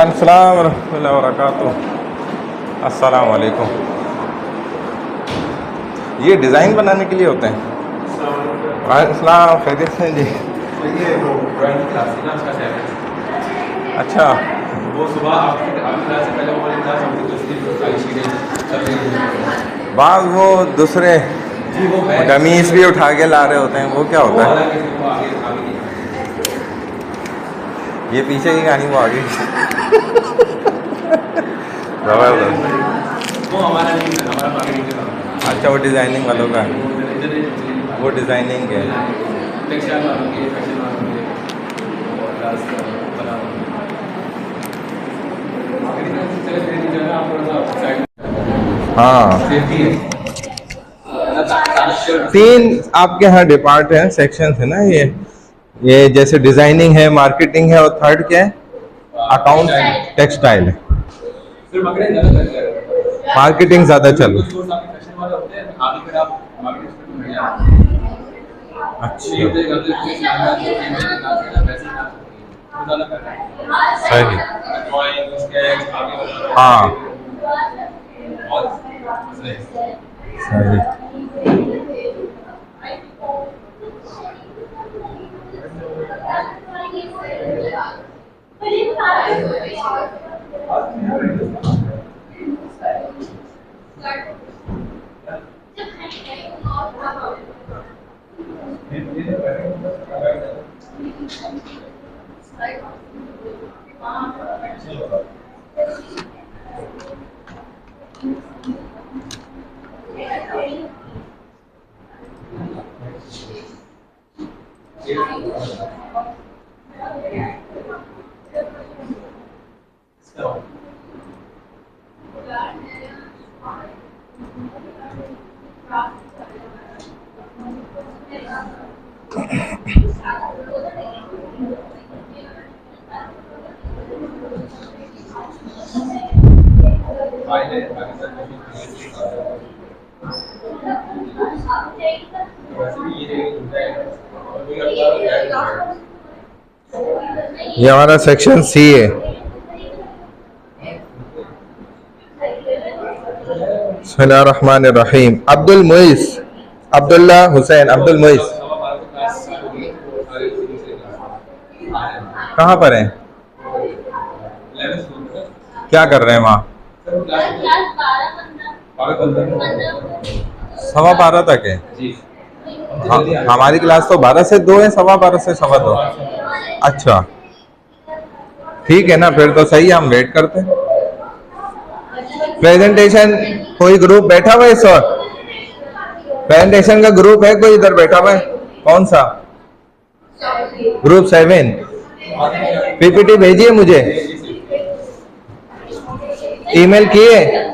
अस्सलाम वरहमतुल्लाहि वबरकातुहू। अस्सलाम वालेकुम। ये डिज़ाइन बनाने के लिए होते हैं। अस्सलाम, खैरियत से जी। ये वो ड्राइंग क्लास थी ना, उसका सेशन। अच्छा, वो सुबह आपकी क्लास से पहले वो वाली क्लास होती थी, उसकी सारी चीज़ें चल रही थी। बाद वो दूसरे जी वो है डमीज भी उठा के ला रहे होते हैं, वो क्या वो होता है? अलग है, वो आगे आगे नहीं ये पीछे की कहानी, वो आगे। जबरदस्त। वो हमारा नहीं है, हमारा मार्केटिंग का काम है। अच्छा, वो डिज़ाइनिंग वालों का है। वो इधर वो डिज़ाइनिंग है। टेक्सटाइल वालों के, फैशन वालों के, और क्लास बना मार्केटिंग का चले फिर जो है ना, आप थोड़ा सा साइड हाँ, सेफ्टी है। तीन आपके यहाँ डिपार्ट हैं, सेक्शन है ना ये जैसे डिज़ाइनिंग है, मार्केटिंग है, और थर्ड क्या है? अकाउंट, टेक्सटाइल है। फिर मार्केटिंग ज़्यादा चल रहा है। मार्केटिंग ज़्यादा चल कुछ रही कोर्स आपके फैशन वाले होते हैं, आगे फिर आप मार्केटिंग में मिल जाते हैं। है। अच्छा, ये तो करते हैं कि लाना जो ईमेल करना वैसे ही काम वो ज़्यादा कर रहे हैं। सही। ड्राइंग स्केच आगे वाला हाँ, बहुत सही। सही। ये हमारा सेक्शन सी है। बिस्मिल्लाहिर्रहमानिर्रहीम। अब्दुल मुइस, अब्दुल्ला हुसैन, अब्दुल मुइस कहाँ पर है? क्या कर रहे हैं वहाँ? 12:15 तक है। हाँ, हमारी क्लास तो 12 से 2 है, 12:15 से 2:15। अच्छा, ठीक है ना, फिर तो सही है, हम वेट करते हैं। प्रेजेंटेशन कोई ग्रुप बैठा हुआ है इस वक्त? प्रेजेंटेशन का ग्रुप है कोई इधर बैठा हुआ है? कौन सा ग्रुप? 7। पीपीटी भेजिए मुझे, ईमेल किए?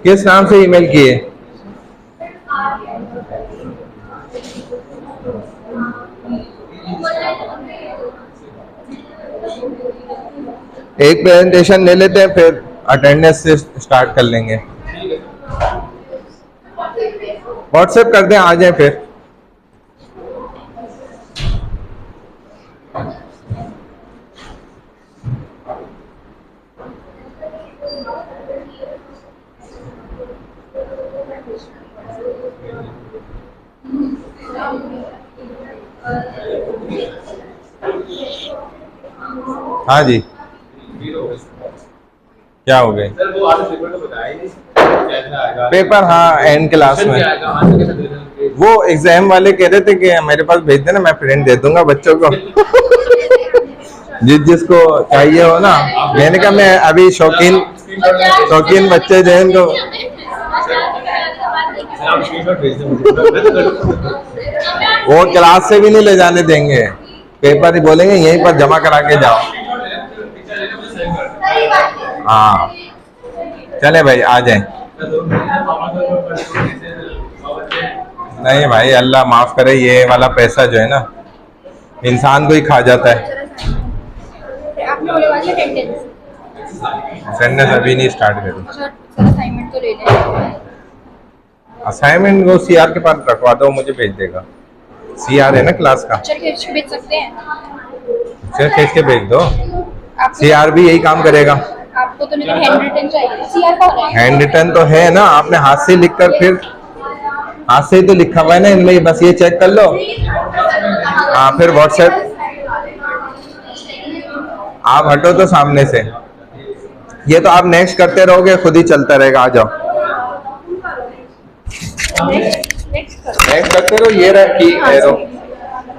किस नाम से ईमेल किए? एक प्रेजेंटेशन ले लेते हैं, फिर अटेंडेंस से स्टार्ट कर लेंगे। व्हाट्सएप कर दें, आ जाए फिर। हाँ जी, क्या हो गए? सर वो आगे पेपर तो बताया ही नहीं कैसा आएगा पेपर, हाँ, एंड क्लास क्या में। आएगा, आंसर कैसे दे देंगे। वो एग्जाम वाले कह रहे थे कि मेरे पास भेज देना, मैं प्रिंट दे दूंगा बच्चों को। जिसको चाहिए हो ना। मैंने कहा मैं अभी शौकीन बच्चे जो हैं इनको सर आप स्क्रीनशॉट भेज दें मुझे, मैं तो कर लूंगा। वो क्लास से भी नहीं ले जाने देंगे, पेपर ही बोलेंगे यहीं पर जमा करा के जाओ। हाँ, चले भाई, आ जाए। नहीं भाई, अल्लाह माफ करे, ये वाला पैसा जो है ना इंसान को ही खा जाता है। अटेंडेंस अभी नहीं स्टार्ट करी। असाइनमेंट तो ले लें। असाइनमेंट वो सीआर के पास रखवा दो, मुझे भेज देगा। CR है ना क्लास का, अक्षर खींच के भेज सकते हैं। अक्षर खींच के भेज दो। आपको CR भी यही काम करेगा। आपको तो लेकिन हैंड रिटन चाहिए। सीआर कौन है? हैंड रिटन तो है ना, आपने हाथ से लिख कर फिर हाथ से ही तो लिखा हुआ है ना इनमें, बस ये चेक कर लो। हाँ फिर व्हाट्सएप, आप हटो तो सामने से, ये तो आप नेक्स्ट करते रहोगे, खुद ही चलता रहेगा। आ जाओ नेक्स्ट करो। नेक्स्ट करते रहो। ये रहा की एरो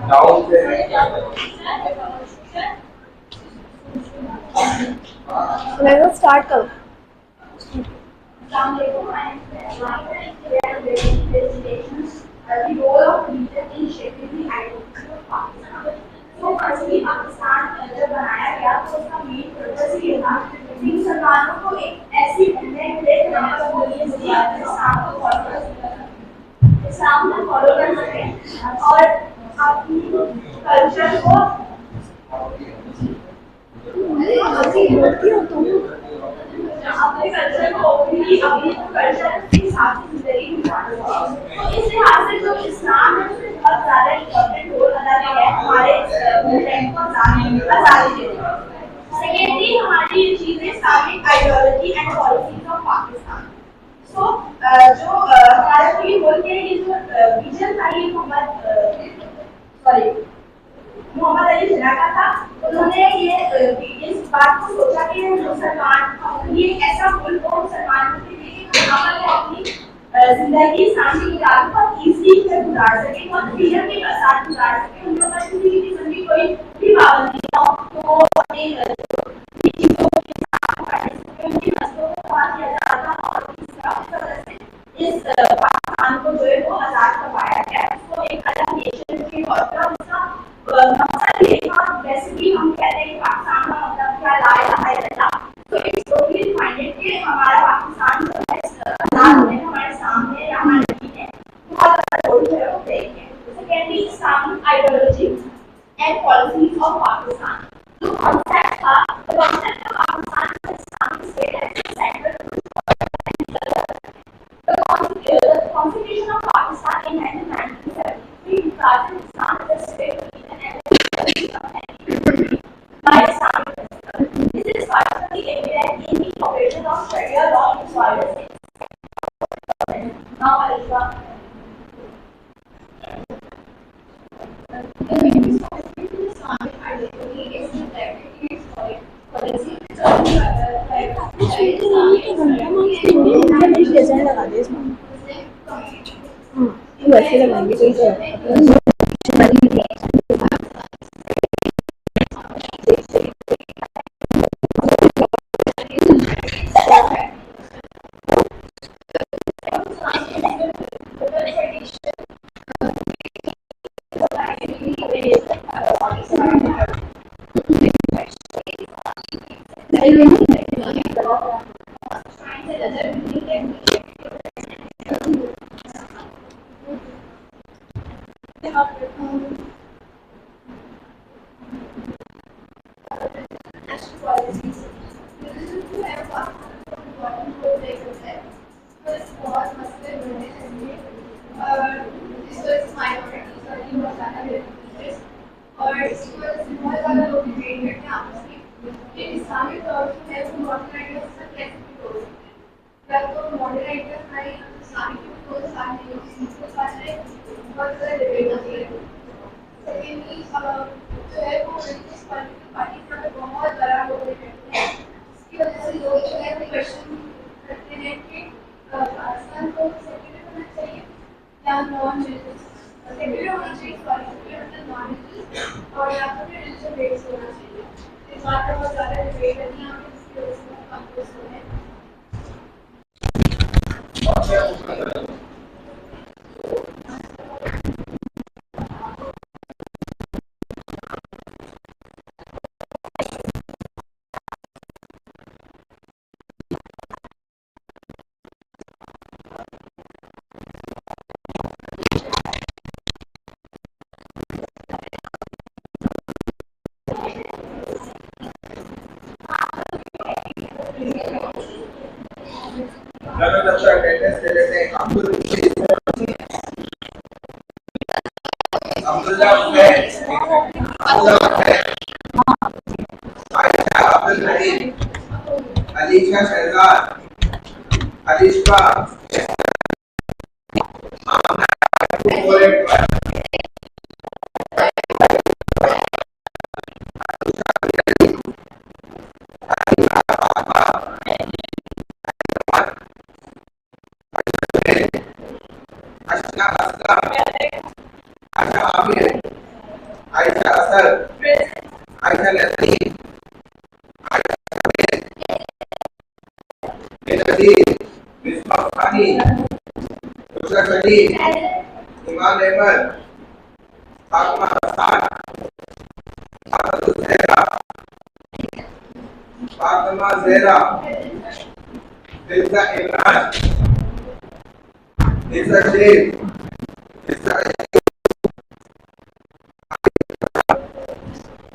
डाउन पे है। मैं स्टार्ट करो। The role of religion in shaping the identity of Pakistan. So firstly Pakistan जब बनाया गया तो उसका मेन पर्पस ये था कि मुसलमानों को एक ऐसी मूवमेंट दे जहाँ पर वो ये इस्लाम को फॉलो कर सके और अपनी कल्चर को अपने कल्चर को अपनी कल्चर के हिसाब से जिंदगी गुजारनी है। तो इस लिहाज से जो इस्लाम है उसने बहुत ज़्यादा इम्पोर्टेंट रोल अदा किया है हमारे मूवमेंट को आज़ादी देने में। सेकेंडली हमारी ये चीज़ है Islamic ideology and policies of Pakistan. So जो हमारा जो ये बोलते हैं ये जो विजन था ये मोहम्मद अली जिन्ना का था। उन्होंने ये इस बात को सोचा कि मुसलमान ये ऐसा मुल्क हो मुसलमानों के लिए जहाँ पर वो अपनी जिंदगी इस्लामी गुजार बहुत ईज़िली से गुजार सके, बहुत फ्रीडम के साथ गुजार सके। उन लोगों पर किसी किस्म की कोई भी पाबंदी ना हो, तो वो अपने चीज़ों के साथ पढ़ सके, उनकी नस्लों को बहुत ही आज़ाद था और इस तरह से इस पाकिस्तान को जो है वो आज़ाद करवाया गया। उसको एक अलग नेशन के तौर पर उसका मकसद ये था। वैसे भी हम कहते हैं कि पाकिस्तान का मतलब क्या, ला इलाहा इल्लल्लाह। तो इट्स टोटली डिफाइंड कि हमारा पाकिस्तान जो है आज़ाद होने में हमारे सामने या हमारे नबी ने बहुत बड़ा रोल जो है वो प्ले किया। Secondly Islamic ideology and policies of Pakistan. जो कॉन्सेप्ट था, concept of Pakistan Islamic state as central The Constitution of Pakistan in 1993 regarded Islam as a state religion and by Islamic principles. This is particularly evident in the operation of Sharia law in sovereign states. Now, Alifa. The Islamic identity is reflected in its policy. लगा दे इसमें। वैसे लगाएंगे आयशा अब्दुल रहीम, अलीशा शहजाद, अलिशा अशना असलम, आशा आमिर, आयशा असद, आयशा नसीम, आयशा समीर, बेनजीर, मिसबा खानी, बुशरा सलीम, इमान अहमद, फातिमा हसन, फातिमा ज़हरा, फातिमा ज़हरा, दिलजा इमरान, दिलजा शेख, दिलजा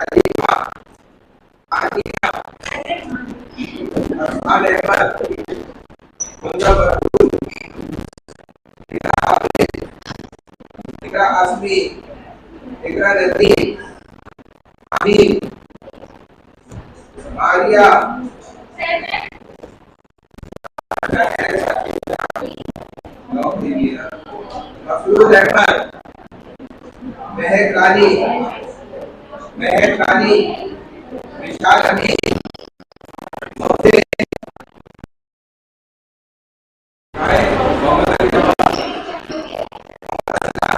अलीमा, आनिया, अरमान अहमद, मुंजा बरकूर, इकरा आबिद, इकरा आसमी, इकरा नदीम, अमीन, आरिया, मफरूज अहमद, महक रानी, महक रानी, विशाल अमीन, मोहसिन, मोहम्मद अली जवाद,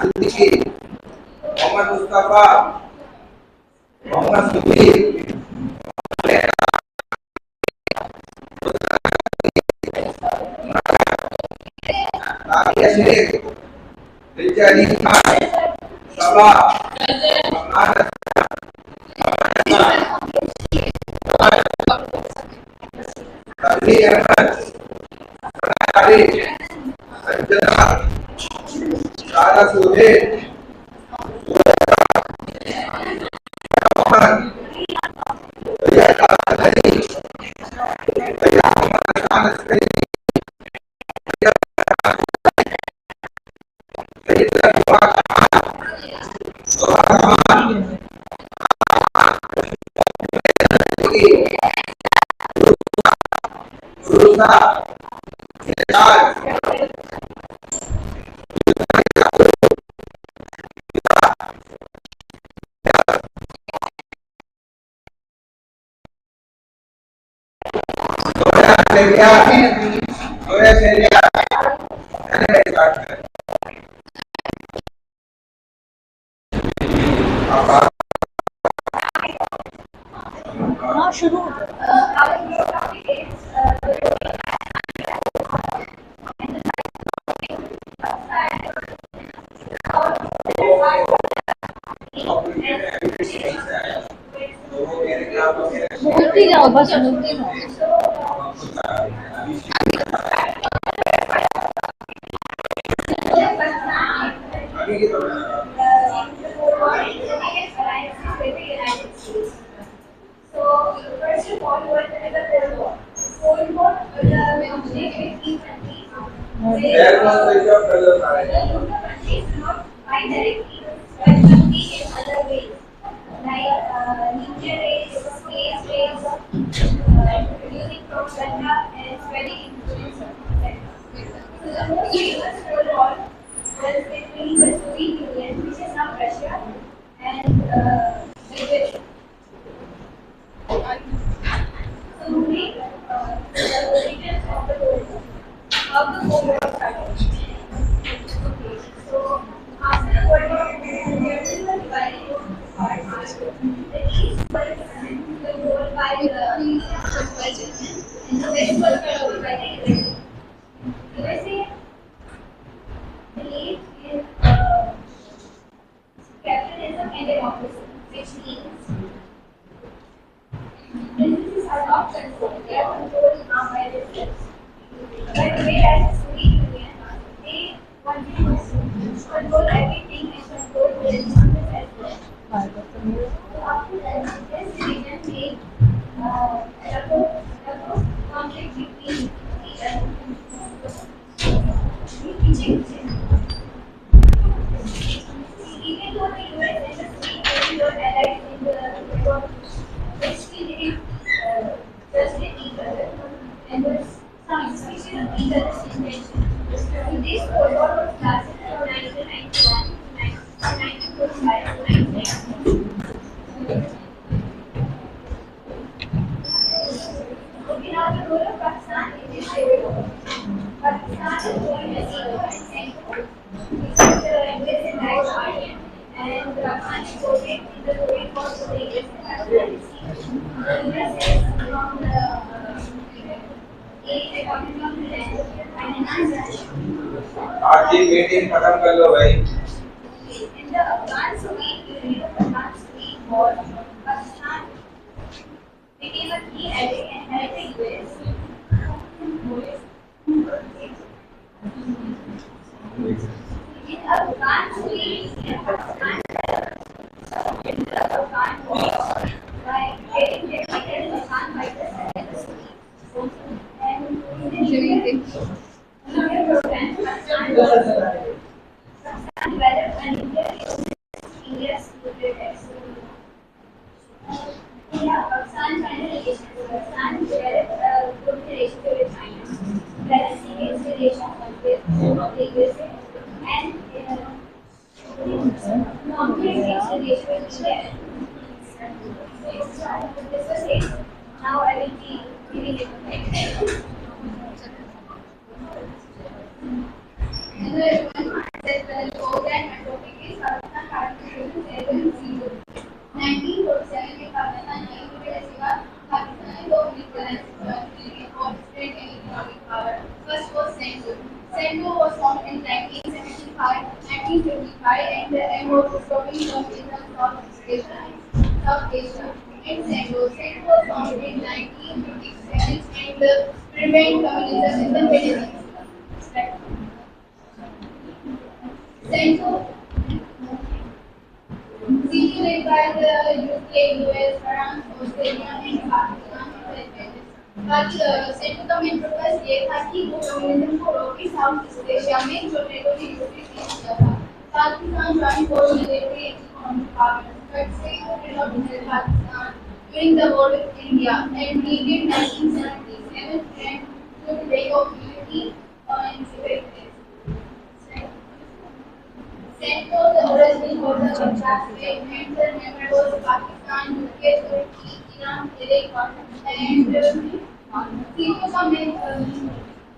सिद्दीकी, मोहम्मद मुस्तफा, मोहम्मद सुबीर, आलिया शेख, रिचा अली खान, सबा, अमान तनवीर अहमद, आरिफ, संजना, सारा सुहेल, मोहम्मद, सैयद अली, सैयद मोहम्मद खान अस्करी, सैयद अकबर खान, रुसा, इरशाद, शहरिया, जोया शहरिया, मैंने स्टार्ट किया। हाँ शुरू हो जाए। बोलती जाओ बस बोलती जाओ। अभी की तो So, first of all, what is the Cold War? Cold War was between countries. there was the job fellows are The countries do not fight directly, but compete in other ways, like nuclear race, space race, using propaganda and spreading influence, etc. So the most famous Cold War was between the Soviet Union, which is now Russia, and the British. So, moving the origins of the Cold War. How the Cold War started. Okay, so after the Cold War, there was a dividing parts. The East was controlled by the West, and the West was controlled by the USA. USA believed in capitalism and democracy, which means businesses are not controlled, they are controlled now by the state. But whereas the Soviet Union, they wanted to control everything and control the resources as well. So after that, this division made the conflict between even though the US This cohort was lasted from 1991 to 1945 to 1990. Now the role of Pakistan in this area. Pakistan is going as a language and rights guardian, and Pakistan is voted in the Supreme Court of the US presidency. The US is from the according to the finance. आज की meeting खत्म कर लो भाई। In the Afghan war, Pakistan became a key ally and helped the US. In Afghan Pakistan in the Afghan war by getting defeated Afghan fighters and program Pakistan developed an India's nuclear test. Pakistan China relations. Pakistan developed a good relationship with China, balancing its relations with the USA and completing its relations with India. This was it. Now I will be giving it back. Hello everyone. This program and topic is Pakistan participation 1947 में Pakistan ने Pakistan को militarized or state and economic power. First was CENTO. CENTO was formed in 1955 and the aim was stopping communism from South Asia. In CENTO was formed in 1957 and remained communism in the Middle East. CENTO led by the UK, US, France, Australia and Pakistan. CENTO का main purpose ये था कि वो communism को रोके south east Asia में जो NATO ने यूरोपीय किया था। Pakistan joined both military and economic powers, but CENTO did not help Pakistan during the war with India and needed 1977 and took the break of unity in civil affairs. CENTO, the original order of Chakwe, and the member was Pakistan, UK, Turkey, Iran, Iraq, and CENTO का main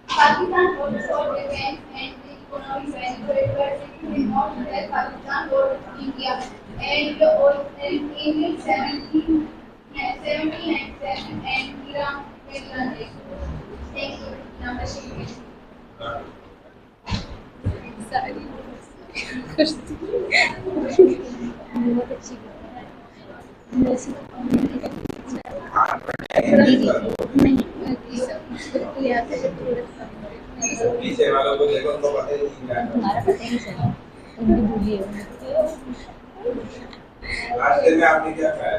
Pakistan focused on defense and economic benefit, but it did not help Pakistan war with India and in 1797 and Iran with London. Thank you. Namaste. सारी बहुत अच्छी पीछे वालों को देखो तो पता ही नहीं क्या है। हमारा पता ही नहीं चला उनकी भूलिए नाश्ते में आपने क्या खाया?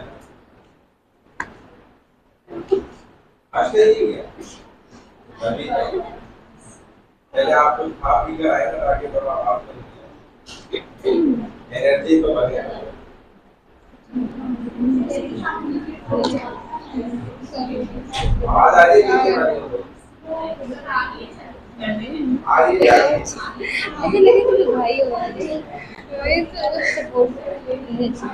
नाश्ते ही किया। अभी पहले आप कुछ खा पी कर आए ना ताकि थोड़ा आप एनर्जी तो बढ़े। आवाज आ रही है पीछे वाले को? आ रही है? मुझे लगे कि भाई हो वही तो सपोर्ट भूलती मिलती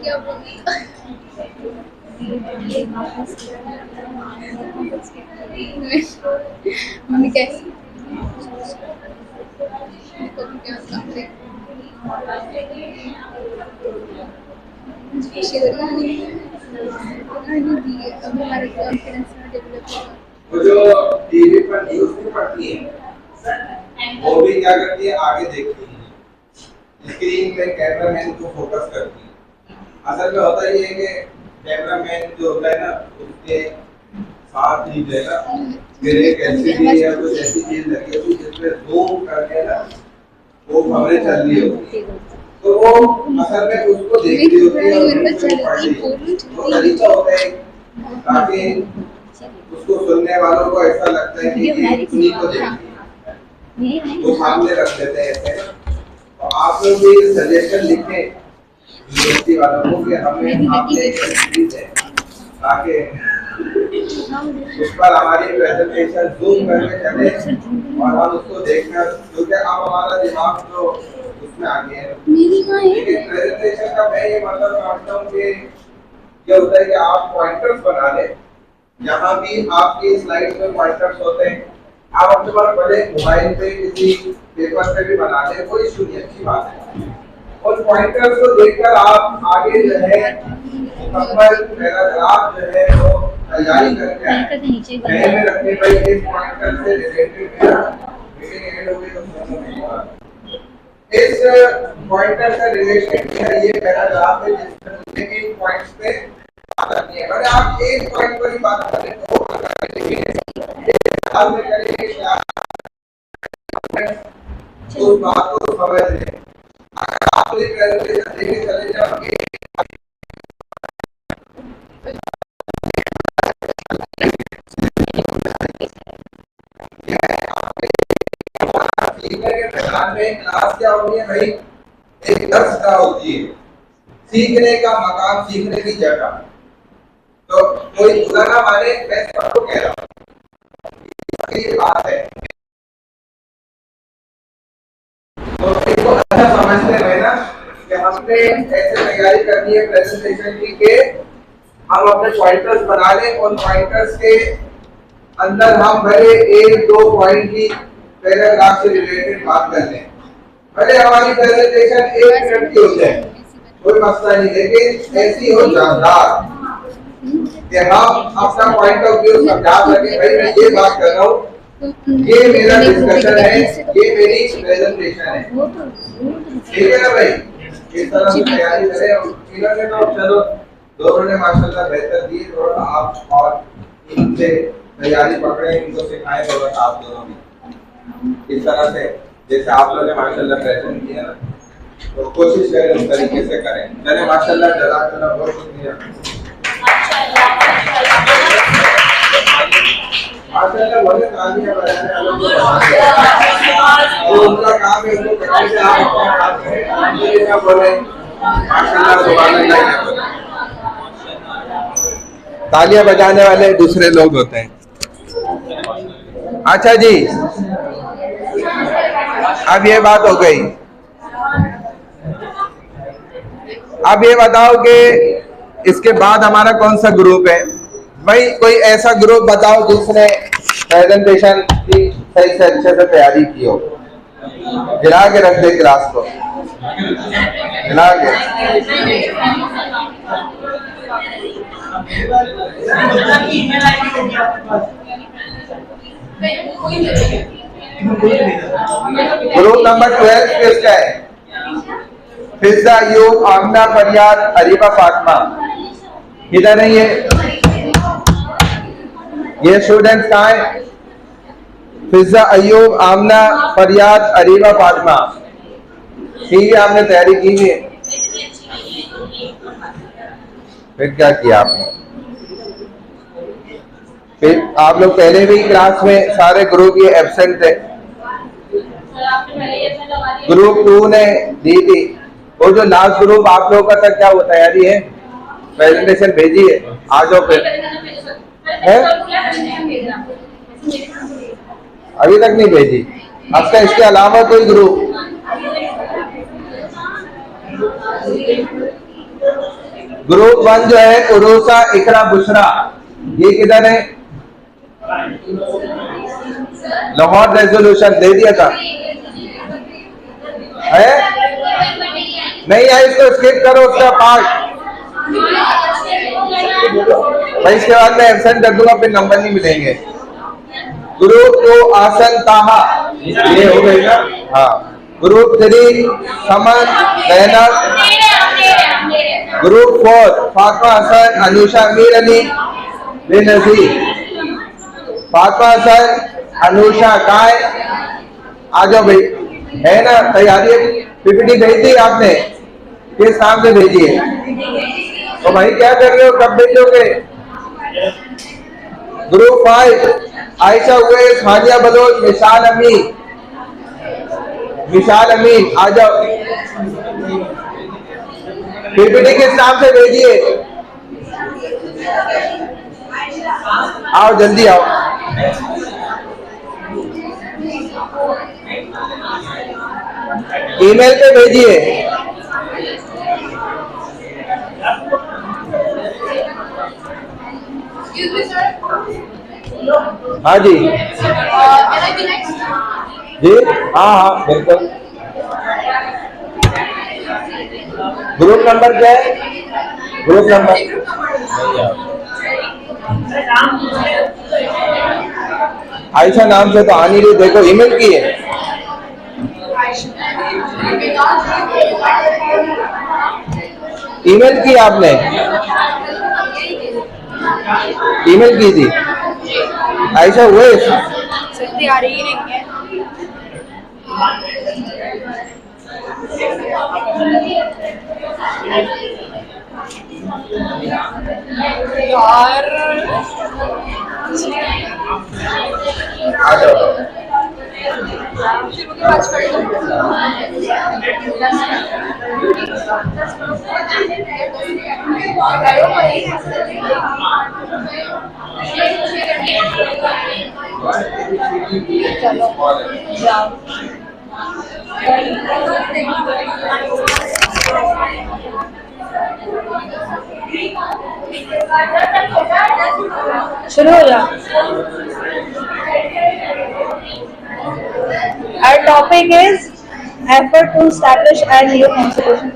क्या बोलती हमने कैसे हमारे कॉन्फिडेंस डेवलप वो जो टीवी पर न्यूज़ में पढ़ती है वो भी क्या करती है आगे देखती है स्क्रीन पे कैमरामैन को फोकस करती है। असल में होता ये है कि कैमरामैन जो होता है ना उसके साथ ही जो है ना फिर एक ऐसी चीज या कुछ ऐसी चीज लगी होती है जिसमें जूम करके ना वो खबरें चल रही होती है तो वो असल में उसको देखती होती है और उसको पढ़ रही होती है। वो तरीका होता है ताकि उसको सुनने वालों को ऐसा लगता है कि उन्हीं को देखती है वो सामने रख देते हैं ऐसे। तो आप लोग भी सजेशन लिखें यूनिवर्सिटी वालों को कि हमें आपने चीज है ताकि उस पर हमारी प्रेजेंटेशन जूम करके चले और हम उसको देखना, क्योंकि अब हमारा दिमाग तो उसमें आ गया है। लेकिन प्रेजेंटेशन का मैं ये मतलब समझता हूँ कि ये होता है कि आप पॉइंटर्स बना लें, जहाँ भी आपकी स्लाइड में पॉइंटर्स होते हैं आप अपने पास बड़े मोबाइल पे किसी पेपर पे भी बना लें, कोई इशू नहीं, अच्छी बात है। और पॉइंटर्स को देखकर आप आगे जो है मुकम्मल पैराग्राफ जो है वो तैयारी करके आए में रखने पर इस पॉइंटर से रिलेटेड मेरा मीटिंग एंड हो गई तो फोन नहीं हुआ। इस पॉइंटर का रिलेशन ये पैराग्राफ है जिसमें मुझे इन पॉइंट्स पे बात करनी है। अगर आप एक पॉइंट पर ही बात करें तो आप में करेंगे क्या उस बात को समझ लें। अगर आप एक प्रेजेंटेशन देके चले जाओगे क्लास क्या होती है भाई, एक दक्षता होती है, सीखने का मकाम, सीखने की जगह। तो कोई बुरा ना माने, मैं सबको कह रहा हूँ ये बात है। तो इसको अच्छा समझते हुए ना कि हमने ऐसे तैयारी करनी है प्रेजेंटेशन की कि हम अपने पॉइंटर्स बना लें, उन पॉइंटर्स के अंदर हम भले एक दो पॉइंट की पैराग्राफ से रिलेटेड बात कर लें, भले हमारी प्रेजेंटेशन 1 मिनट की हो जाए, कोई मसला नहीं, लेकिन ऐसी हो जानदार कि हम अपना पॉइंट ऑफ व्यू समझा सके। भाई मैं ये बात कर रहा हूँ, ये मेरा डिस्कशन है, ये मेरी प्रेजेंटेशन है, ठीक है ना भाई। इस तरह से तैयारी करें। इन्होंने तो चलो दोनों ने माशाल्लाह बेहतर दिए, थोड़ा आप और इनसे तैयारी पकड़े, इनको सिखाएं थोड़ा आप दोनों भी इस तरह से जैसे आप लोगों ने माशाल्लाह प्रेजेंट किया ना, तो कोशिश करें उस तरीके से करें। मैंने माशाल्लाह जज़ाकल्लाह बहुत शुक्रिया। माशाल्लाह बोले तालियां बजाने वालों को उनका काम है, उनको करने से आप अपने हाथ में अल्हम्दुलिल्लाह बोले, माशाल्लाह सुभान अल्लाह बोले। तालियां बजाने वाले दूसरे लोग होते हैं। अच्छा जी, अब ये बात हो गई। अब ये बताओ कि इसके बाद हमारा कौन सा ग्रुप है। भाई कोई ऐसा ग्रुप बताओ जिसने प्रेजेंटेशन की सही से अच्छे से तैयारी की हो। गिरा के रख दे क्लास को, गिरा के। ग्रुप नंबर 12 किसका है? फिजा, अयूब, आमना, फरियाद, अरीबा, फातिमा। किधर है ये स्टूडेंट्स कहाँ है? फिजा, अयूब, आमना, फरियाद, अरीबा, फातिमा। ठीक है, आपने तैयारी की है? फिर क्या किया आपने? फिर आप लोग पहले भी क्लास में सारे ग्रुप ये एब्सेंट थे। ग्रुप 2 ने दी थी, वो जो लास्ट ग्रुप आप लोगों का था, क्या वो तैयारी है? प्रेजेंटेशन भेजी है? आ जाओ फिर। है अभी तक नहीं भेजी? अच्छा, इसके अलावा कोई ग्रुप? ग्रुप 1 जो है उरूसा, इकरा, बुशरा, ये किधर है? लाहौर रेजोल्यूशन दे दिया था है? नहीं है, इसको स्किप करो उसका पार्ट। भाई इसके बाद मैं एब्सेंट कर दूंगा, फिर नंबर नहीं मिलेंगे। ग्रुप 2 आसन, ताहा, ये हो गई ना? हाँ। ग्रुप 3 समन, जैनब। ग्रुप 4 फातिमा हसन, अनुषा, अमीर अली, बेनजीर। फातिमा हसन, अनुषा, काय, आ जाओ भाई। है ना तैयारी? पीपीटी भेज दी आपने? किस नाम से भेजी है? तो भाई क्या कर रहे हो, कब भेजोगे? ग्रुप 5 आयशा उवैस, हानिया बलोच, मिसाल अमीन। मिसाल अमीन आ जाओ। पीपीटी किस नाम से भेजिए? आओ जल्दी आओ। ईमेल पे भेजिए। Excuse me, sir. हाँ जी। Can I be next? जी हाँ हाँ बिल्कुल। ग्रुप नंबर क्या है? ग्रुप नंबर आयशा नाम से तो आ नहीं रही। देखो ईमेल की है। ईमेल की आपने? ईमेल की थी आयशा हुए? सर आ रही नहीं है। यार आ जाओ। शिवू के पास पढ़ चलो जाओ। शुरू हो जाओ। Our topic is effort to establish a new constitution.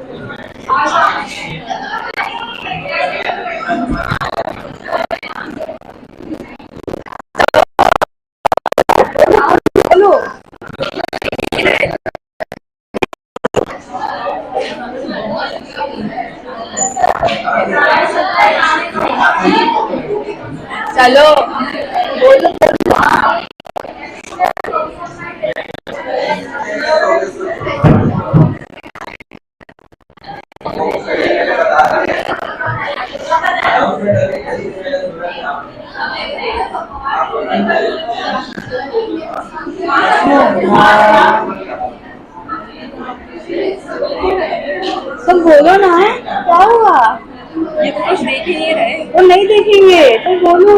बोलो। चलो बोलो। तुम बोलो ना, क्या हुआ? ये तो कुछ देख ही नहीं रहे। वो नहीं देखेंगे, तुम बोलो।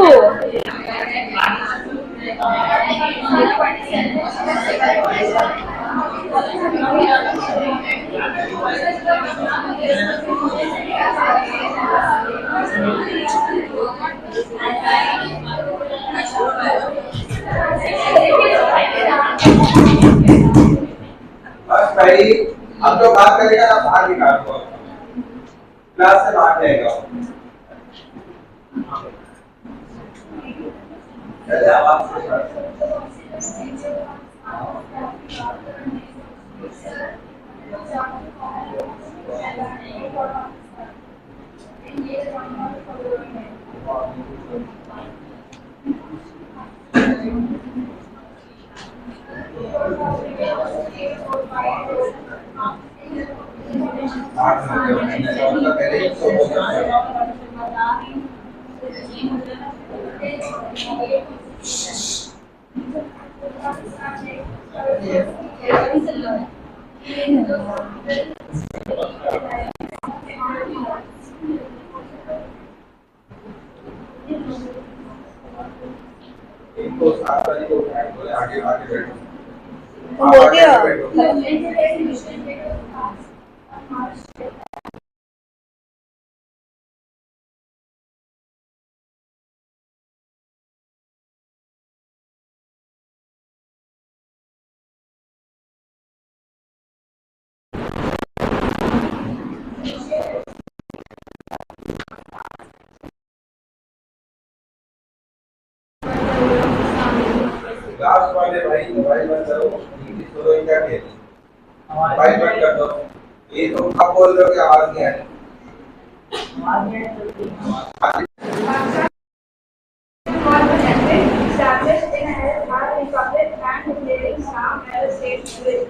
बस भाई अब जो बात करेगा ना बाहर निकाल दो। क्लास से बाहर जाएगा। चले आवाज से। इनको साथ वाली को आगे आगे बैठो। तुम बोलती हो। क्लास वाले भाई मोबाइल बंद करो। इंग्लिश तो क्या कहते हैं? मोबाइल बंद कर दो। ये तुम कब बोल रहे हो कि आवाज नहीं आ रही? Established in Hyderabad Republic and declaring Assam as a state unit.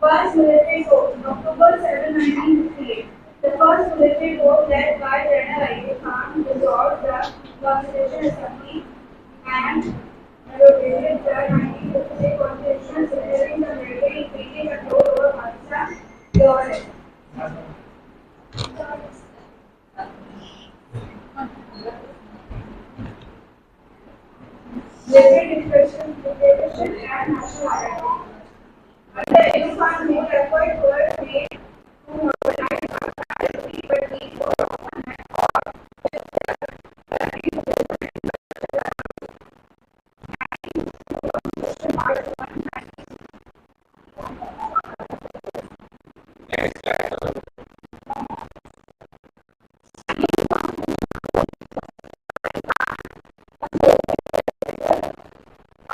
First military coup, October 7, 1958. The first military coup led by General Ayub Khan dissolved the Constitutional Assembly and rotated the 1956 Constitutional government securing the military increasing control over Pakistan government. Limited restrictions, dictatorship, and national identity. Under Pakistan, more efforts were made to modernize identity, but these were often met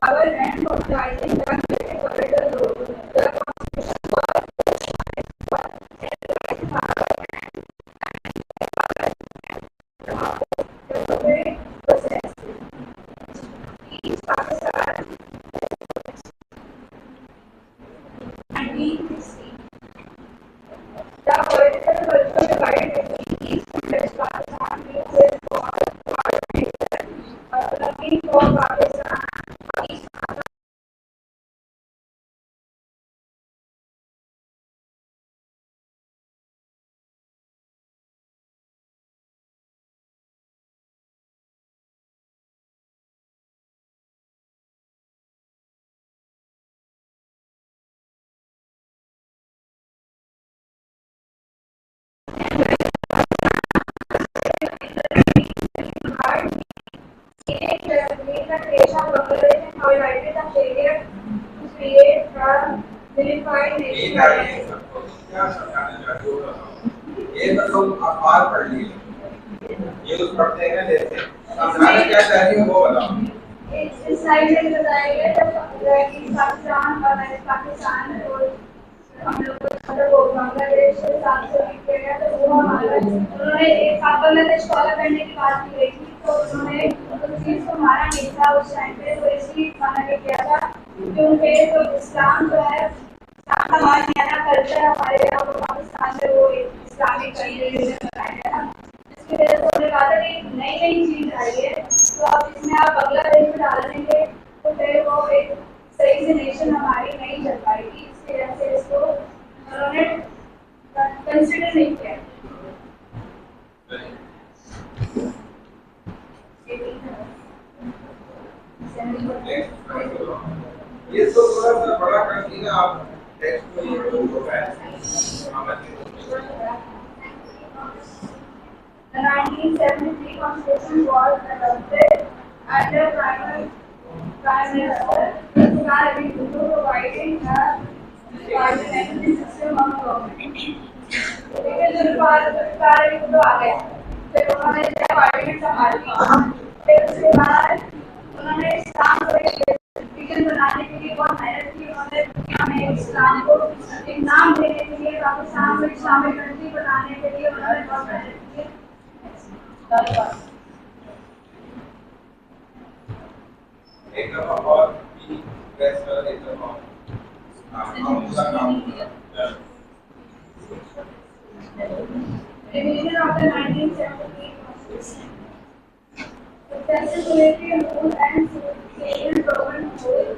our land mobilizing the military corridor road. The constitution process. East Pakistan 1960. The political culture divided between East and West Pakistan uses for looking for Pakistan. East made the creation of Bangladesh and highlighted the failure to create a unified nation. क्या समझाना चाहते हो बताओ। ये तो तुम अखबार पढ़ लिए, न्यूज़ पढ़ते हैं जैसे, समझाना क्या चाहती हो वो बताओ। इस स्लाइड में बताया गया था कि पाकिस्तान और पाकिस्तान और हम लोग को मतलब वो बांग्लादेश के साथ से लिंक किया गया तो वो हमारा उन्होंने एक बांग्लादेश फॉलो करने की बात की गई थी तो उन्होंने उस चीज को माना नहीं था उस टाइम पे तो इसलिए माना नहीं किया था क्योंकि तो इस्लाम जो है हमारे यहाँ कल्चर हमारे यहाँ वो पाकिस्तान में वो इस्लामिक कंट्री बनाया गया था इसकी वजह से उन्होंने कहा था कि नई नई चीज आई है तो अब इसमें आप बांग्लादेश में डाल देंगे तो फिर वो एक सही से नेशन हमारी नहीं चल पाएगी इसकी वजह से इसको उन्होंने कंसिडर नहीं किया ये तो थोड़ा सा बड़ा कर दिया आप टेक्स्ट में ये तो है। The 1973 Constitution was adopted under Prime Minister Zulfikar Ali Bhutto, providing a parliamentary system of government. लेकिन जुल्फिकार अली भुट्टो आ गए, फिर उन्होंने पार्लियामेंट संभाल ली, फिर उसके बाद उन्होंने इस्लाम को एक बनाने के लिए बहुत मेहनत की, उन्होंने दुनिया में इस्लाम को एक नाम देने के लिए पाकिस्तान को इस्लामिक कंट्री बनाने के लिए उन्होंने बहुत मेहनत की। एक दफा और प्रेस कर एक दफा Revision of the 1973 Constitution. Accessibility rules and civil government rules.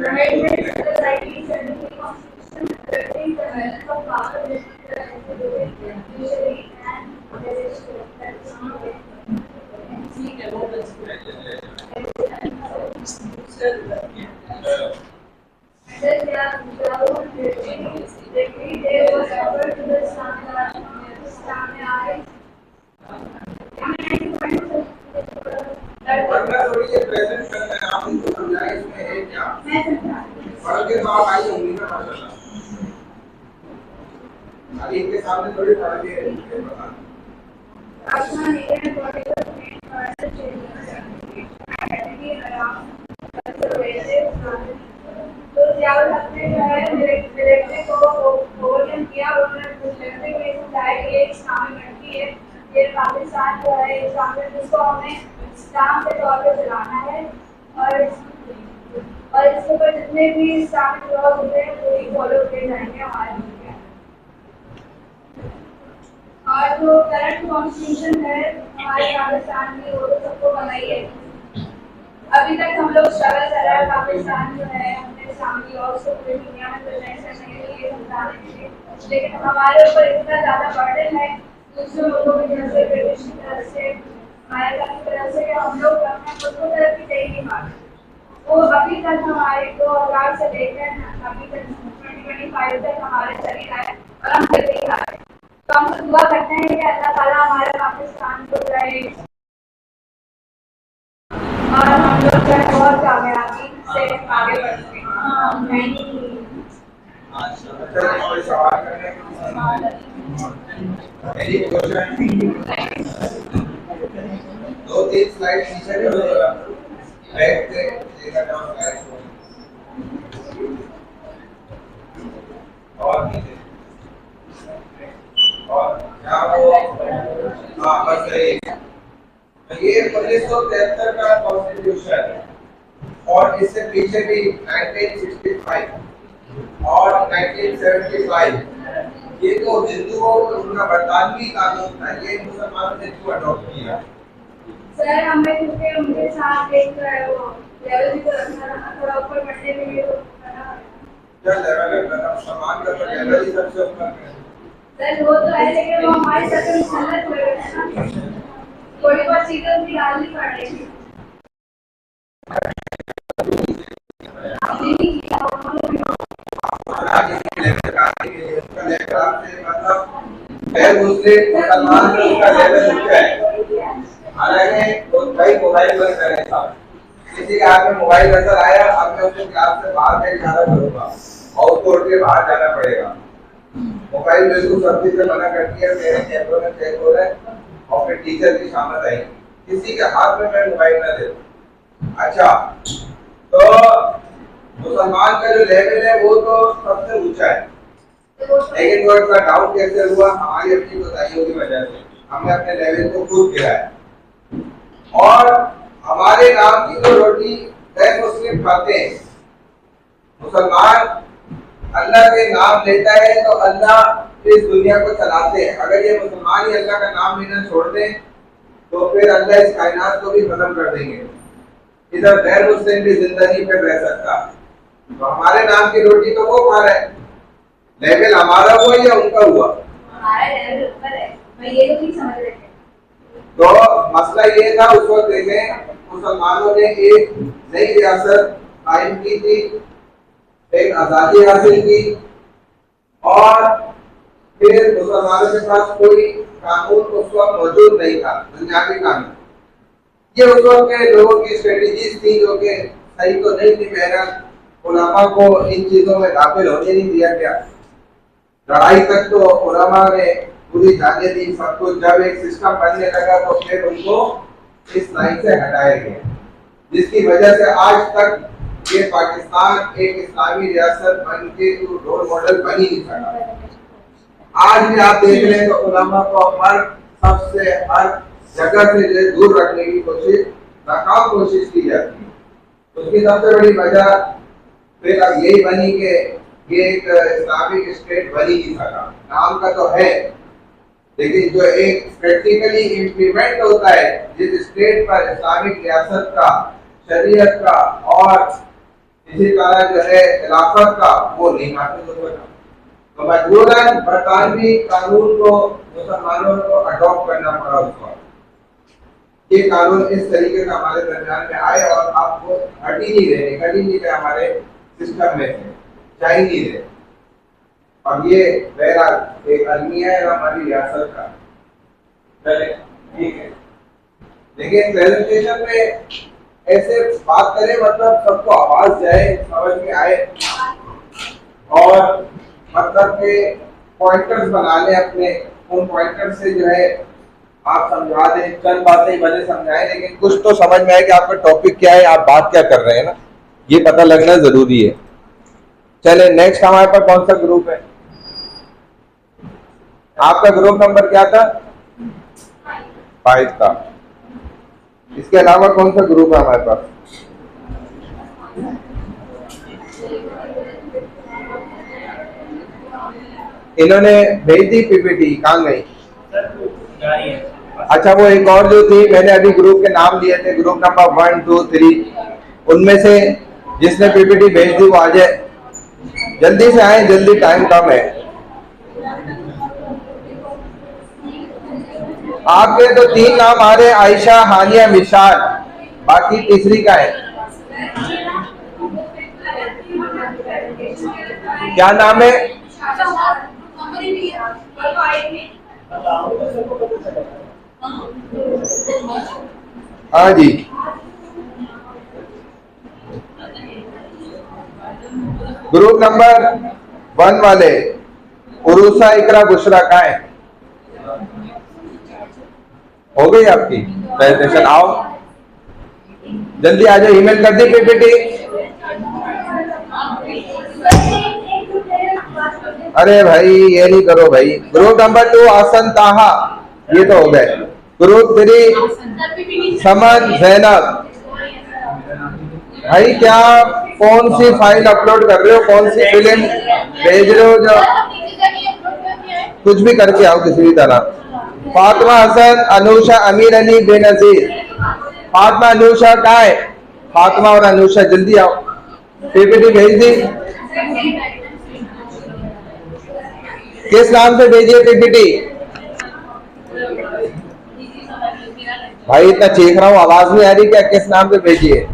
Amendments to the 1973 Constitution addressing the balance of power between the executive, judiciary, and legislature. Present करना है आप उनको समझाएं इसमें है क्या पढ़ के तो आप आई होंगी ना माशाल्लाह अभी इनके सामने थोड़ी पढ़ के बता तो जियाउल हक ने जो है मिलिट्री को ओवरटर्न किया उन्होंने मिलिट्री को ये समझाया कि ये इस्लामिक कंट्री है ये पाकिस्तान जो है इस्लामिक जिसको हमें इस्लाम के तौर पर चलाना है और इसके ऊपर जितने भी इस्लामिक लॉज होते हैं वो ही फॉलो किए जाएंगे हमारे मुल्क में। और जो करंट कॉन्स्टिट्यूशन है हमारे पाकिस्तान की वो तो सबको बनाई है अभी तक हम लोग स्ट्रगल कर रहे हैं, पाकिस्तान जो है हमने इस्लामी लॉज को पूरी दुनिया में प्रेजेंट करने के लिए समझाने के लिए, लेकिन हमारे ऊपर इतना ज़्यादा बर्डन है दूसरे मुल्कों की तरफ से, ब्रिटिश की तरफ से, अमेरिका की तरफ से, कि हम लोग अपने खुद को तरफ दे ही नहीं पाते। वो अभी तक हमारे 2000 से लेकर अभी तक 2025 तक हमारे चली रहा है और हम कर नहीं रहा है। तो हम दुआ करते हैं कि अल्लाह ताला हमारे पाकिस्तान को रहे और हम लोग जो है बहुत कामयाबी से आगे बढ़ सकें। दो तीन स्लाइड पीछे ले लो, बैक से लेकर डाउन स्लाइड और नीचे और क्या वो बस ये 1973 का कॉन्स्टिट्यूशन और इससे पीछे भी 1965 और 1975 ये तो हिंदुओं उनका बरतानवी कानून था, ये मुसलमानों ने क्यों अडॉप्ट किया? सर हमें क्योंकि उनके साथ एक वो लेवल भी तो रखना था, थोड़ा ऊपर बढ़ने के लिए क्या लेवल है? मतलब समान का तो लेवल ही सबसे ऊपर है सर। वो तो है लेकिन वो हमारे साथ मुसलमान हुए हैं ना, थोड़ी बहुत चीजें उनकी डालनी पड़ेगी। मुसलमान का लेवल ऊंचा है, हालांकि भाई मोबाइल बंद करें साहब, किसी के हाथ में मोबाइल नजर आया अब मैं उसको क्लास से बाहर का इशारा करूंगा और उसको उठ के बाहर जाना पड़ेगा। मोबाइल बिल्कुल सख्ती से मना कर दिया, मेरे चैप्टर में चेक हो रहा है और फिर टीचर की शामत आई, किसी के हाथ में मैं मोबाइल ना दे। अच्छा, तो मुसलमान का जो लेवल है वो तो सबसे ऊंचा है, लेकिन वो इसका डाउन कैसे हुआ? हमारी अपनी कोताहियों की वजह से हमने अपने लेवल को खुद गिराया और हमारे नाम की जो रोटी गैर मुस्लिम खाते हैं, मुसलमान अल्लाह के नाम लेता है तो अल्लाह इस दुनिया को चलाते हैं। अगर ये मुसलमान ही अल्लाह का नाम लेना छोड़ दें तो फिर अल्लाह इस कायनात को भी खत्म कर देंगे, इधर गैर मुस्लिम भी जिंदगी पे रह सकता। तो हमारे नाम की रोटी तो वो खा रहे हैं, लेवल हमारा हुआ या उनका हुआ? हमारा लेवल ऊपर है, मैं ये तो नहीं समझ रही। तो मसला ये था, उस वक्त देखें मुसलमानों ने एक नई रियासत कायम की थी, एक आजादी हासिल की और फिर मुसलमानों के पास कोई कानून उस वक्त मौजूद नहीं था, दुनियावी कानून। ये उस वक्त के लोगों की स्ट्रेटेजीज थी जो कि सही तो नहीं थी। बहरहाल उलमा को इन चीजों में दाखिल होने नहीं दिया गया, लड़ाई तक तो उलमा ने पूरी जाने दी सब कुछ। जब एक सिस्टम बनने लगा तो फिर उनको इस लाइन से हटाया गया, जिसकी वजह से आज तक ये पाकिस्तान एक इस्लामी रियासत बन के रोल मॉडल बन ही नहीं सका। आज भी आप देख लें तो उलमा को हर सबसे हर जगह से दूर रखने की कोशिश, नाकाम कोशिश की जाती है। उसकी सबसे बड़ी वजह फिर अब यही बनी कि ये एक इस्लामिक स्टेट बन ही नहीं सका। नाम का तो है, लेकिन जो एक प्रैक्टिकली इम्प्लीमेंट होता है जिस स्टेट पर इस्लामिक रियासत का, शरीयत का और इसी तरह जो है खिलाफत का, वो नहीं हासिल हो सका। तो मजबूरन बरतानवी कानून को मुसलमानों को अडॉप्ट करना पड़ा उसको। ये कानून इस तरीके का हमारे दरमियान में आए और आपको हट ही नहीं रहे, निकल ही नहीं रहे हमारे सिस्टम में से, जा ही नहीं रहे। अब ये बहरहाल एक अलमिया है हमारी रियासत का, चले ठीक है। लेकिन प्रेजेंटेशन में ऐसे बात करें मतलब सबको आवाज जाए, समझ में आए और मतलब के पॉइंटर्स बना लें अपने, उन पॉइंटर्स से जो है आप समझा दें। चंद बातें भले समझाएं लेकिन कुछ तो समझ में आए कि आपका टॉपिक क्या है, आप बात क्या कर रहे हैं ना, ये पता लगना जरूरी है। चले नेक्स्ट हमारे पास कौन सा ग्रुप है? आपका ग्रुप नंबर क्या था? 5 था। इसके अलावा कौन सा ग्रुप है हमारे पास? इन्होंने भेज दी पीपीटी, कहाँ गई? अच्छा वो एक और जो थी, मैंने अभी ग्रुप के नाम लिए थे, ग्रुप नंबर 1 2 3, उनमें से जिसने पीपीटी भेज दी वो आ जाए, जल्दी से आए, जल्दी, टाइम कम है। आपके तो 3 नाम आ रहे हैं, आयशा, हानिया, मिशाल, बाकी तीसरी का है, क्या नाम है? हाँ जी, ग्रुप नंबर 1 वाले उरूसा, इकरा, बुशरा का है? हो गई आपकी प्रेजेंटेशन? आओ जल्दी आ जाओ, ईमेल कर दी पीपीटी? अरे भाई ये नहीं करो भाई। ग्रुप नंबर 2 आसन, ताहा, ये तो हो गए। ग्रुप 3 समन, जैनब। भाई क्या कौन सी फाइल अपलोड कर रहे हो, कौन सी फिल्म भेज रहे हो? जो कुछ भी करके आओ किसी भी तरह। फातिमा, हसन, अनुषा, अमीर अली, बेनजीर। फातिमा, अनुषा कहाँ है? फातिमा और अनुषा जल्दी आओ, पीपीटी भेज दी? किस नाम से भेजिए पीपीटी? भाई इतना चीख रहा हूँ, आवाज नहीं आ रही क्या? किस नाम से भेजिए?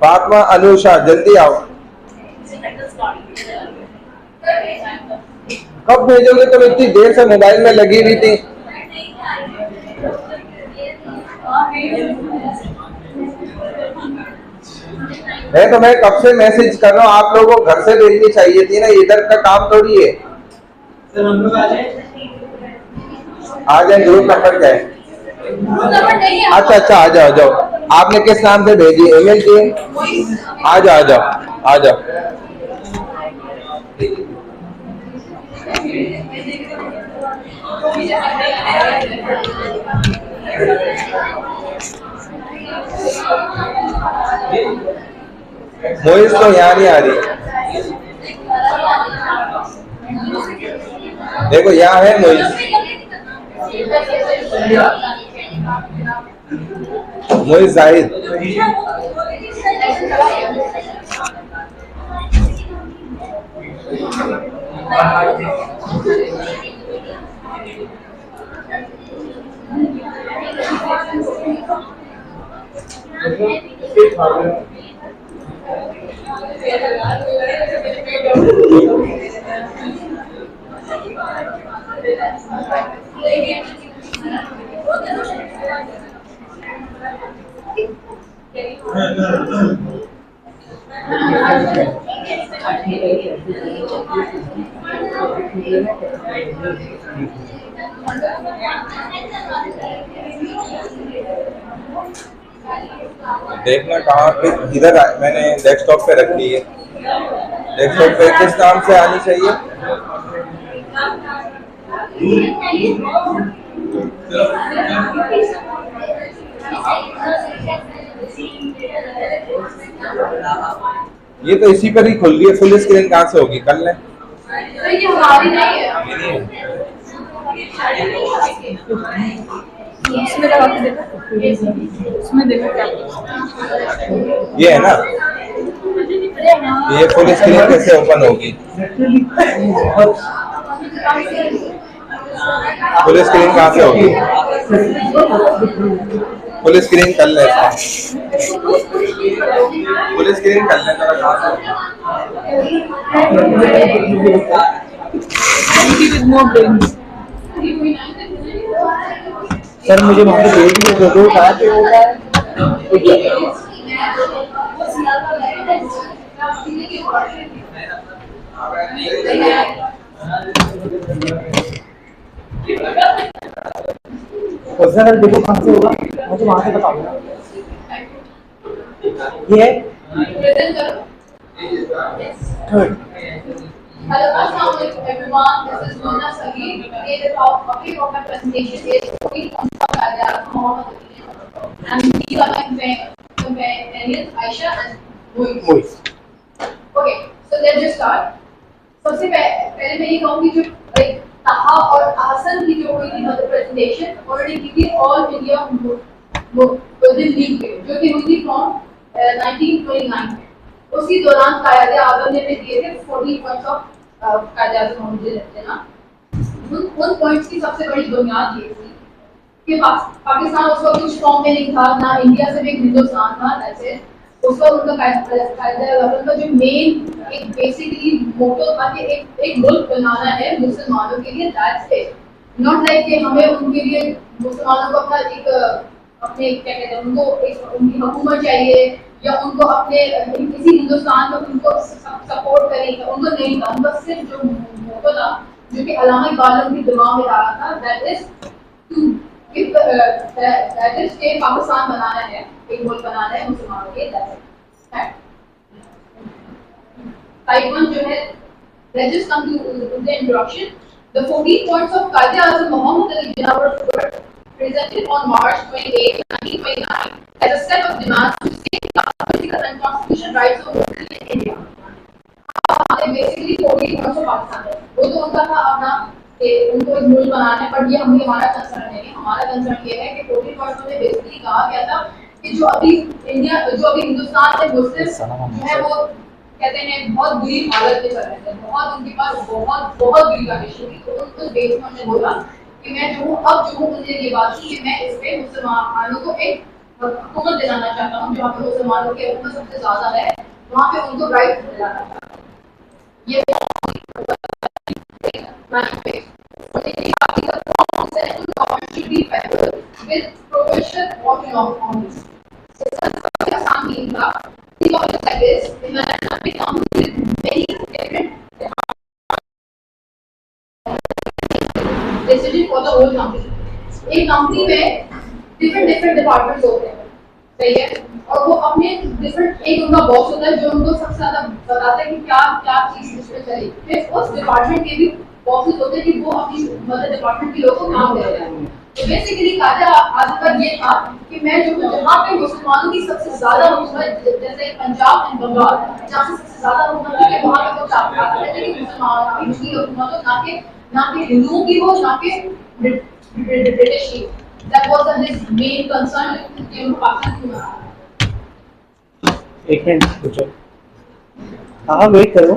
फातिमा, अनुषा जल्दी आओ। कब भेजोगे? तुम इतनी देर से मोबाइल में लगी हुई थी। मैं कब से मैसेज कर रहा हूँ, आप लोगों को घर से भेजनी चाहिए थी ना, इधर का काम थोड़ी है। सर हम लोग आ जाए। ग्रुप नंबर क्या है? अच्छा अच्छा, आ जाओ, आ जाओ। आपने किस नाम से भेजी? ईमेल किए? आ जाओ, आ जाओ, आ जाओ। मोइस तो यहाँ नहीं आ रही, देखो यहाँ है मोइस। मोइस जाहिद। देखना कहाँ पे, इधर मैंने डेस्कटॉप पे रख ली है। डेस्कटॉप पे किस नाम से आनी चाहिए? ये तो इसी पर ही खुल रही है, फुल स्क्रीन कहाँ से होगी? कर लें। ये है ना, ये फुल स्क्रीन कैसे ओपन होगी? फुल स्क्रीन कहाँ से होगी? फुल स्क्रीन कर ले, फुल स्क्रीन कर ले जरा, कहाँ से? सर मुझे वहाँ पे भेज दीजिए, जो कहा कि होगा सर, देखो कहाँ से होगा, मुझे वहाँ से बताओ। ये third. Hello, Assalamualaikum everyone. This is Mona Saeed. Today the topic of my presentation is Cooking on Saudi Muhammad. And these are my companions, Aisha and Moise. Okay, so let's just start. सबसे पहले मैं ये कहूँगी जो ताहा और आसन की जो हुई थी मतलब प्रेजेंटेशन ऑलरेडी की थी ऑल इंडिया मुस्लिम लीग पे, जो कि हुई थी फ्रॉम 1929 में। उसी दौरान कायदे आजम ने भी दिए थे 40 पॉइंट्स ऑफ कायदे आजम मुझे लगते हैं ना। उन पॉइंट्स की सबसे बड़ी बुनियाद ये थी कि पाकिस्तान उस वक्त कुछ फॉर्म में नहीं था, ना इंडिया से भी एक हिंदुस्तान था। ऐसे उस वक्त उनका कायदा का जो मेन एक बेसिकली मोटो था कि एक मुल्क बनाना है मुसलमानों के लिए, दैट्स इट। नॉट लाइक कि हमें उनके लिए मुसलमानों को अपना एक अपने क्या कहते हैं उनको एक उनकी हुकूमत चाहिए या उनको अपने किसी हिंदुस्तान में उनको सपोर्ट करें, उनको नहीं था। उनका सिर्फ जो मोटो था जो कि अल्लामा इकबाल के दिमाग में डाला था, that is to that is के पाकिस्तान बनाना है, एक मुल्क बनाना है मुसलमानों के लिए। टाइप 1 जो है, let's just come to the introduction. The 14 points of Qaid Azam Muhammad Ali Jinnah were presented on March 28, 1929 as a set of demands to safeguard political and constitutional rights of Muslims in India. Basically 14 points of Pakistan, वो तो उनका था अपना कि उनको एक मुल्क बनाना है, पर ये हमारा कंसर्न नहीं है। हमारा कंसर्न ये है कि 14 पॉइंट्स में बेसिकली कहा गया था कि जो अभी हिंदुस्तान से मुस्लिम जो है वो कहते हैं बहुत बुरी हालत में चल रहे थे, बहुत उनके पास बहुत बुरी कंडीशन थी। तो उस बेस पर उन्होंने बोला कि मैं जो हूँ अब जो हूँ उन्होंने ये बात की कि मैं इस पे मुसलमानों को एक हुकूमत दिलाना चाहता हूँ, जहाँ पे मुसलमानों की हुकूमत सबसे ज्यादा है वहाँ पे उनको राइट दिलाना चाहता हूँ। ये with provision of non-conformity. Like this, become many different decision for the whole company. एक कंपनी में different डिपार्टमेंट्स होते हैं, सही है, और वो अपने डिफरेंट एक उनका बॉस होता है जो उनको सबसे ज्यादा बताता है कि क्या चीज इसमें चलेगी। फिर उस डिपार्टमेंट के भी बॉसेस होते हैं कि वो अपनी मतलब डिपार्टमेंट के लोगों को काम दे रहे हैं। तो बेसिकली कायदा आजम का ये था कि मैं जो जहाँ पे मुसलमानों की सबसे ज्यादा हुकूमत, जैसे पंजाब एंड बंगाल जहाँ से सबसे ज्यादा हुकूमत थी, वहाँ पे वो चाहते थे कि मुसलमानों की हुकूमत हो, ना कि हिंदुओं की हो, ना कि ब्रिटिश की। That was his main concern कि उनको पाकिस्तान क्यों बना। एक मिनट पूछो, हाँ वेट करो।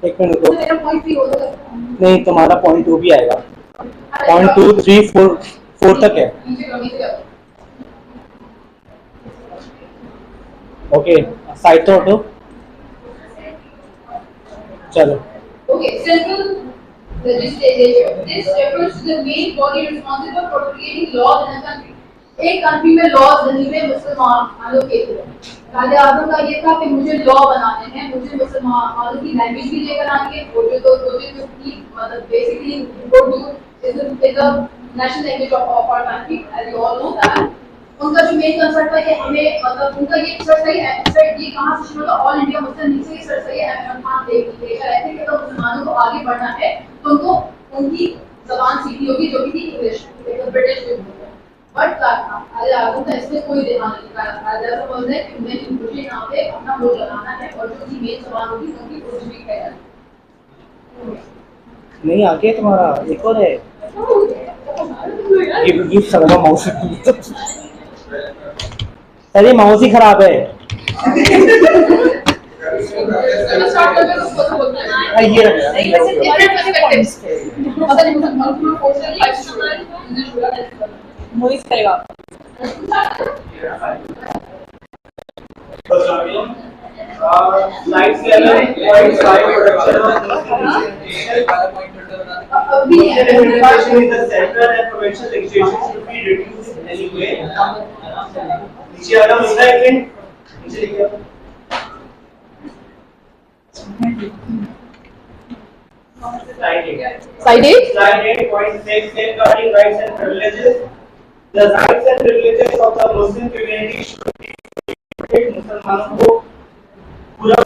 एक मिनट रुको, नहीं तुम्हारा पॉइंट 2 भी आएगा, पॉइंट 2, 3, 4 तक है। ओके साइड तो हटो, चलो। Okay, central legislature. This refers to the main body responsible for creating laws in a country. एक कंट्री में लॉज नहीं में मुसलमानों के लिए कायदे आजम का ये था कि मुझे लॉ बनाने हैं, मुझे मुसलमानों की लैंग्वेज भी लेकर आनी है। उर्दू मतलब basically Urdu is the national language of our country, as you all know that. उनका जो मेन कंसर्न था कि हमें मतलब उनका ये सर सही है, ये कहाँ से शुरू होता, ऑल इंडिया मुस्लिम लीग से सर सही है अहमद खान लेकर आए थे कि अगर मुसलमानों को आगे बढ़ना है तो उनको उनकी जबान सीखनी होगी जो कि थी इंग्लिश, ब्रिटिश में। बट आजम का इसमें कोई ध्यान नहीं रखा। आजम बोल रहे कि मुझे यहाँ पे अपना मुल्क बनाना है और जो की मेन जबान होगी उनकी उर्दू भी है। नहीं आगे तुम्हारा एक और है, ये शर्मा माउस, अरे माउस ही खराब है। मूवीज करेगा Slide 7.5 production is the central and provincial legislation should be reduced in any way. नीचे आना मिलता है कि नीचे लिखिए Slide 8. Slide 8.6 safeguarding rights and privileges. The rights and privileges of the Muslim community should be protected. मुसलमानों को पूरा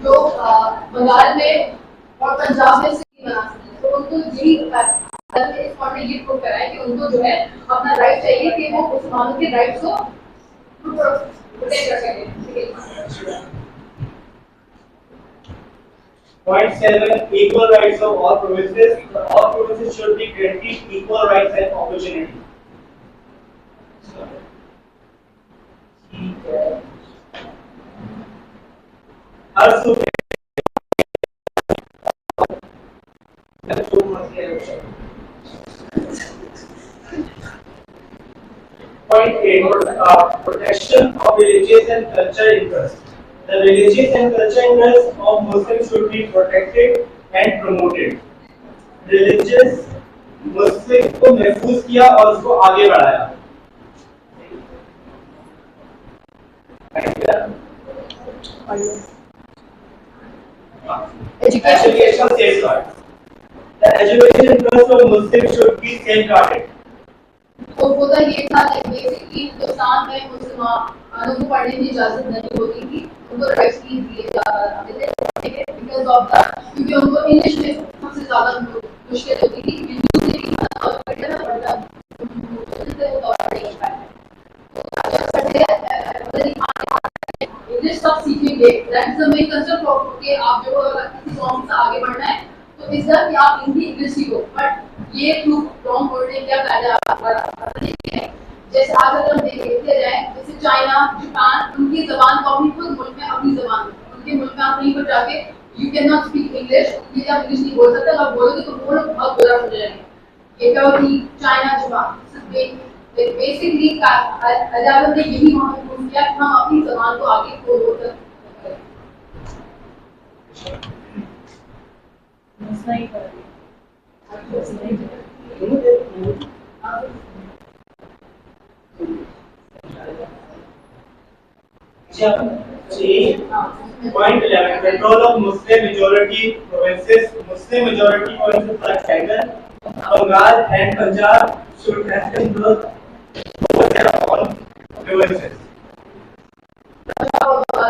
जो बंगाल में और पंजाब में से बना सकते ये प्रूव कराएं कि उनको जो है अपना राइट चाहिए कि वो मुसलमानों के राइट्स को प्रोटेक्ट कर सकें। Point 7. Equal rights of all provinces. All provinces should be granted equal rights and opportunity. हर सूबे Point 8. Protection of religious and cultural interests. The religious and cultural interests of Muslims should be protected and promoted. Religious मुस्लिम को महफूज किया और उसको आगे बढ़ाया. Education safeguard. The education trust of Muslims should be safeguarded. तो होता ये था बेसिकली हिंदुस्तान में मुसलमानों को पढ़ने की इजाजत नहीं होती थी, उनको राइट्स नहीं दिए जाते थे बिकॉज ऑफ द, क्योंकि उनको इंग्लिश में सबसे ज्यादा मुश्किल होती थी, हिंदू से भी इंग्लिश सब सीखेंगे, that's the main concept of कि आप जो किसी कौम से आगे बढ़ना है तो इस तरह कि आप हिंदी इंग्लिश सीखो, बट ये प्रूफ रॉन्ग बोलने क्या फायदा है। जैसे आज अगर हम देखते जाए, जैसे चाइना, जापान, उनकी जबान को अपनी खुद मुल्क में अपनी जबान, उनके मुल्क में आप कहीं पर जाके you can not speak English, ये आप इंग्लिश नहीं बोल सकते, अगर आप बोलोगे तो वो लोग बहुत बुरा समझ जाएंगे। ये क्या होती चाइना, जापान, बेसिकली अदालत ने यही महत्वपूर्ण किया कि हम अपनी जबान को आगे बोलकर Point 11. Control of Muslim majority provinces. Muslim majority provinces like Bengal, Bengal and Punjab should have control over their own provinces.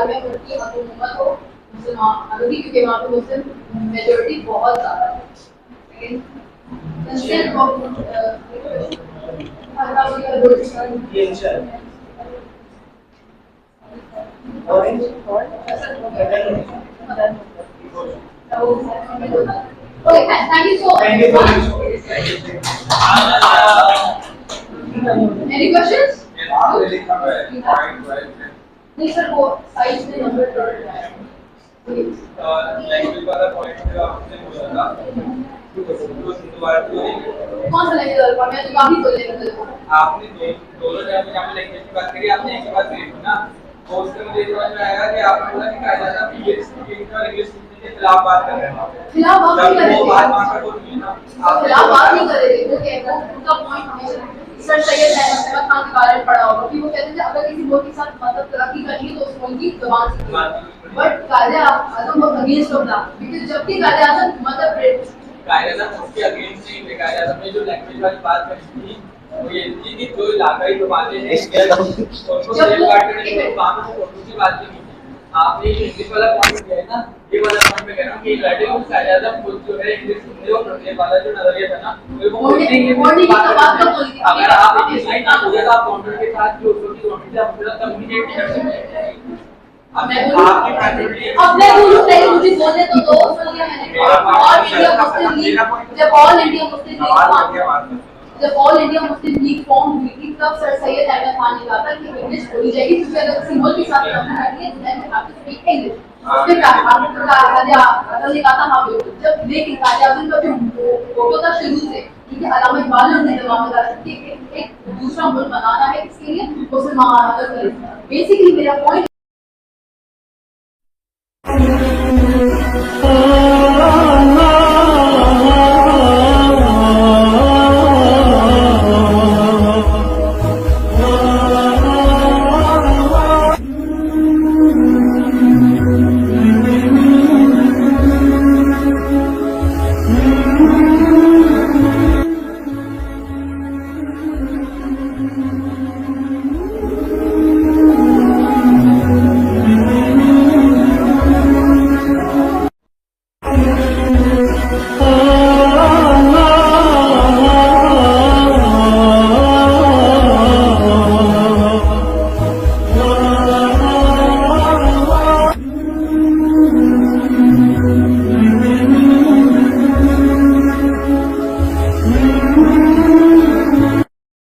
में उनकी हुकूमत हो मुसलमान, क्योंकि वहाँ पे मुस्लिम मेजोरिटी बहुत ज्यादा है। Okay, thank you so much. Any questions? नहीं सर, वो साइज में नंबर कौन सा लैंग्वेज वाला मैं तो काफी बोल लेंगे आपने दोनों जगह पे लैंग्वेज की बात करी, आपने एक ही बात करी ना, तो उससे मुझे समझ में आएगा कि आपने बोला कि कायदा था कि ये स्पीकिंग और इंग्लिश के खिलाफ बात कर रहे हैं, खिलाफ बात नहीं कर रहे, वो बात वहां पर बोली ना, आप खिलाफ बात नहीं कर रहे थे, वो कहते हैं उनका पॉइंट हमेशा सर सैयद अहमद खान के बारे में पढ़ा होगा कि वो कहते थे अगर किसी मुल्क के साथ मतलब तरक्की करनी है तो उस मुल्क की ज़बान सीखनी, बट कायदे आज़म वो अगेंस्ट होता, बिकॉज़ जबकि कायदे आज़म मतलब कायदा उसके अगेंस्ट नहीं थे, कायदा में जो लैंग्वेज वाली बात करी थी वो ये थी कि जो इलाकाई ज़बानें हैं उनको सेफगार्ड करने के लिए वहाँ पे उर्दू की बात नहीं थी। आपने इंग्लिश वाला पॉइंट किया है ना, ये वाला पॉइंट में कह रहा हूँ कि लड़े को कायदा आज़म खुद जो है इंग्लिश हिंदी और ये वाला जो नजरिया था ना वो की बात कर बोली थी, अगर आप इंग्लिश नहीं ना हो तो आप काउंटर के साथ जो उसकी कम्युनिटी आप पूरा कम्युनिकेट नहीं कर सकते। अपने गुरु नहीं मुझे बोलने तो दो, सुन लिया मैंने। ऑल इंडिया मुस्लिम लीग, जब all India Muslim league form हुई थी तब सर सैयद अहमद खान ने कहा था कि इंग्लिश बोली जाएगी, क्योंकि अगर किसी मुल्क के साथ करना है देन आप स्पीक इंग्लिश। उसने कहा ने कहा था हाँ बिल्कुल, जब लेकिन कायदे आज़म का जो फोटो था शुरू से, क्योंकि अलामा इकबाल ने जवाब में कहा कि एक दूसरा मुल्क बनाना है, इसके लिए मुसलमान बेसिकली मेरा पॉइंट